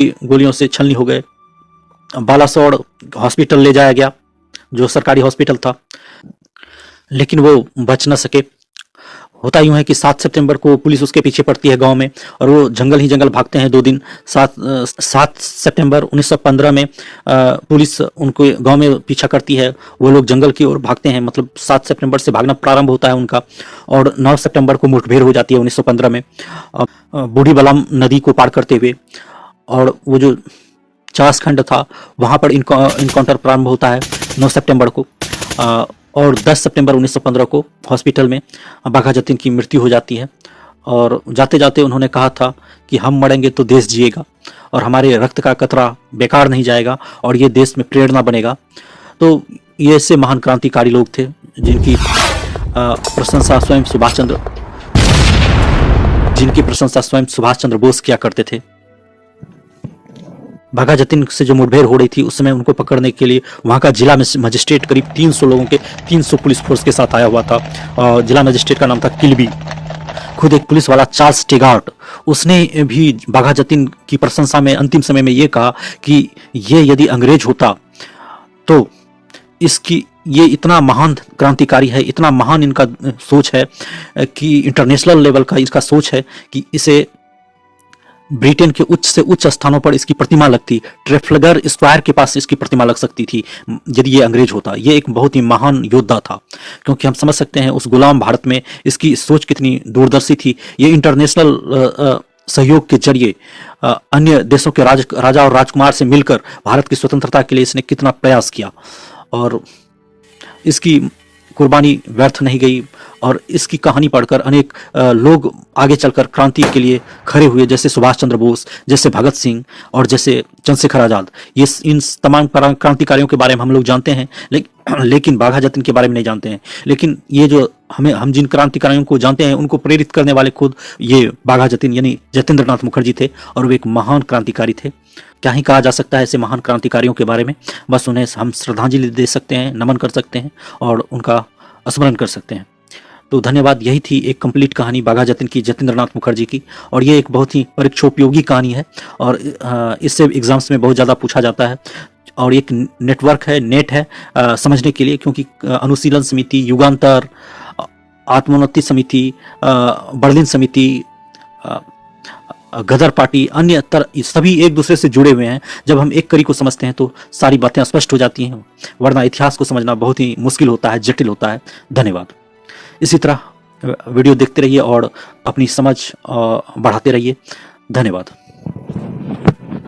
गोलियों से छलनी हो गए। बालासोर हॉस्पिटल ले जाया गया, जो सरकारी हॉस्पिटल था, लेकिन वो बच न सके। होता यूं है कि 7 सितंबर को पुलिस उसके पीछे पड़ती है गांव में, और वो जंगल ही जंगल भागते हैं 2 दिन। 7 सितंबर 1915 में पुलिस उनको गांव में पीछा करती है, वो लोग जंगल की ओर भागते हैं। मतलब 7 सितंबर से भागना प्रारंभ होता है उनका, और 9 सितंबर को मुठभेड़ हो जाती है 1915 में बूढ़ी बलाम नदी को पार करते हुए। और वो जो चास खंड था वहाँ पर इनकाउंटर प्रारंभ होता है 9 सितंबर को, और 10 सितंबर 1915 को हॉस्पिटल में बाघा जतीन की मृत्यु हो जाती है। और जाते जाते उन्होंने कहा था कि हम मरेंगे तो देश जिएगा, और हमारे रक्त का कतरा बेकार नहीं जाएगा, और ये देश में प्रेरणा बनेगा। तो ये ऐसे महान क्रांतिकारी लोग थे जिनकी प्रशंसा स्वयं सुभाष चंद्र बोस किया करते थे। बाघा जतीन से जो मुठभेड़ हो रही थी उस समय उनको पकड़ने के लिए वहाँ का जिला मजिस्ट्रेट करीब 300 लोगों के 300 पुलिस फोर्स के साथ आया हुआ था। जिला मजिस्ट्रेट का नाम था किल्बी। खुद एक पुलिस वाला चार्ल्स टेगार्ट, उसने भी बाघा जतीन की प्रशंसा में अंतिम समय में ये कहा कि ये यदि अंग्रेज होता तो ये इतना महान क्रांतिकारी है, इतना महान इनका सोच है कि इंटरनेशनल लेवल का इसका सोच है कि इसे ब्रिटेन के उच्च से उच्च स्थानों पर इसकी प्रतिमा लगती, ट्रेफलगर स्क्वायर के पास इसकी प्रतिमा लग सकती थी यदि ये अंग्रेज होता। ये एक बहुत ही महान योद्धा था, क्योंकि हम समझ सकते हैं उस गुलाम भारत में इसकी सोच कितनी दूरदर्शी थी। ये इंटरनेशनल सहयोग के जरिए अन्य देशों के राजा और राजकुमार से मिलकर भारत की स्वतंत्रता के लिए इसने कितना प्रयास किया, और इसकी कुर्बानी व्यर्थ नहीं गई। और इसकी कहानी पढ़कर अनेक लोग आगे चलकर क्रांति के लिए खड़े हुए, जैसे सुभाष चंद्र बोस, जैसे भगत सिंह, और जैसे चंद्रशेखर आजाद। ये इन तमाम क्रांतिकारियों के बारे में हम लोग जानते हैं, लेकिन बाघा जतीन के बारे में नहीं जानते हैं। लेकिन ये जो हम जिन क्रांतिकारियों को जानते हैं उनको प्रेरित करने वाले खुद ये बाघा जतीन यानी जतेंद्र नाथ मुखर्जी थे, और वे एक महान क्रांतिकारी थे। क्या ही कहा जा सकता है ऐसे महान क्रांतिकारियों के बारे में। बस उन्हें हम श्रद्धांजलि दे सकते हैं, नमन कर सकते हैं, और उनका स्मरण कर सकते हैं। तो धन्यवाद। यही थी एक कंप्लीट कहानी बाघा जतीन की, जतेंद्र नाथ मुखर्जी की, और ये एक बहुत ही परीक्षोपयोगी कहानी है, और इससे एग्जाम्स में बहुत ज़्यादा पूछा जाता है। और एक नेटवर्क है, नेट है समझने के लिए, क्योंकि अनुशीलन समिति, युगांतर, आत्मोन्नति समिति, बर्लिन समिति, गदर पार्टी, अन्य सभी एक दूसरे से जुड़े हुए हैं। जब हम एक कड़ी को समझते हैं तो सारी बातें स्पष्ट हो जाती हैं, वरना इतिहास को समझना बहुत ही मुश्किल होता है, जटिल होता है। धन्यवाद। इसी तरह वीडियो देखते रहिए और अपनी समझ बढ़ाते रहिए। धन्यवाद।